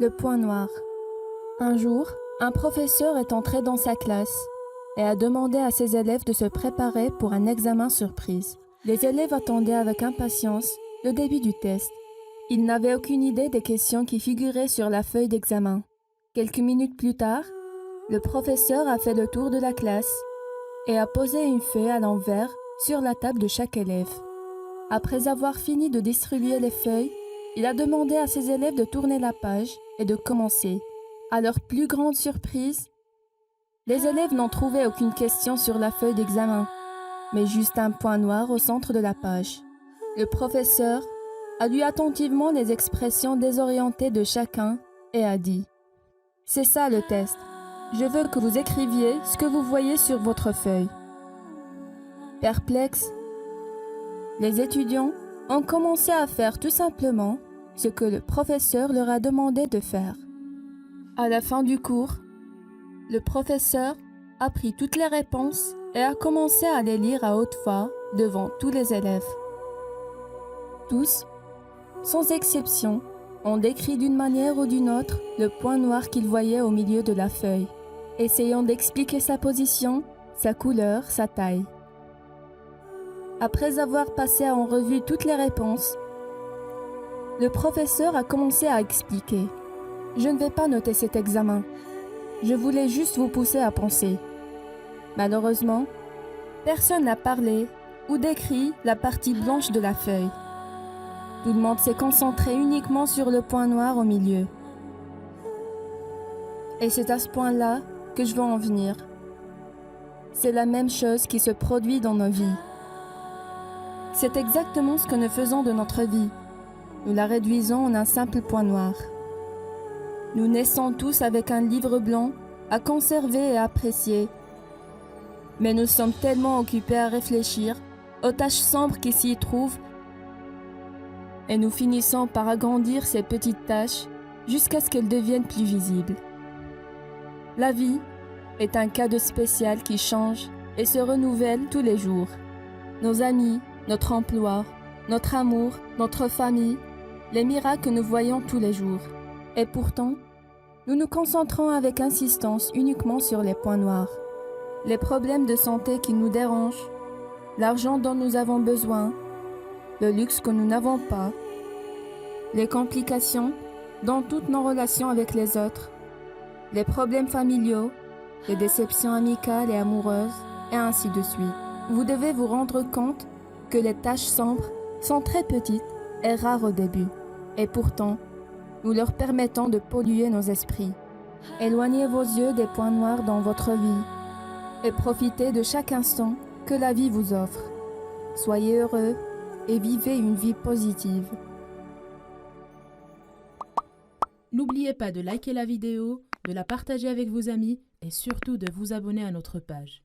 Le point noir. Un jour, un professeur est entré dans sa classe et a demandé à ses élèves de se préparer pour un examen surprise. Les élèves attendaient avec impatience le début du test. Ils n'avaient aucune idée des questions qui figuraient sur la feuille d'examen. Quelques minutes plus tard, le professeur a fait le tour de la classe et a posé une feuille à l'envers sur la table de chaque élève. Après avoir fini de distribuer les feuilles, il a demandé à ses élèves de tourner la page et de commencer. À leur plus grande surprise, les élèves n'ont trouvé aucune question sur la feuille d'examen, mais juste un point noir au centre de la page. Le professeur a lu attentivement les expressions désorientées de chacun et a dit « C'est ça le test. Je veux que vous écriviez ce que vous voyez sur votre feuille. » Perplexes, les étudiants ont commencé à faire tout simplement ce que le professeur leur a demandé de faire. À la fin du cours, le professeur a pris toutes les réponses et a commencé à les lire à haute voix devant tous les élèves. Tous, sans exception, ont décrit d'une manière ou d'une autre le point noir qu'ils voyaient au milieu de la feuille, essayant d'expliquer sa position, sa couleur, sa taille. Après avoir passé en revue toutes les réponses, le professeur a commencé à expliquer. « Je ne vais pas noter cet examen. Je voulais juste vous pousser à penser. » Malheureusement, personne n'a parlé ou décrit la partie blanche de la feuille. Tout le monde s'est concentré uniquement sur le point noir au milieu. Et c'est à ce point-là que je veux en venir. C'est la même chose qui se produit dans nos vies. C'est exactement ce que nous faisons de notre vie. Nous la réduisons en un simple point noir. Nous naissons tous avec un livre blanc à conserver et apprécier. Mais nous sommes tellement occupés à réfléchir aux taches sombres qui s'y trouvent et nous finissons par agrandir ces petites taches jusqu'à ce qu'elles deviennent plus visibles. La vie est un cadeau spécial qui change et se renouvelle tous les jours. Nos amis, notre emploi, notre amour, notre famille, les miracles que nous voyons tous les jours. Et pourtant, nous nous concentrons avec insistance uniquement sur les points noirs. Les problèmes de santé qui nous dérangent, l'argent dont nous avons besoin, le luxe que nous n'avons pas, les complications dans toutes nos relations avec les autres, les problèmes familiaux, les déceptions amicales et amoureuses, et ainsi de suite. Vous devez vous rendre compte que les taches sombres sont très petites et rares au début, et pourtant, nous leur permettons de polluer nos esprits. Éloignez vos yeux des points noirs dans votre vie et profitez de chaque instant que la vie vous offre. Soyez heureux et vivez une vie positive. N'oubliez pas de liker la vidéo, de la partager avec vos amis et surtout de vous abonner à notre page.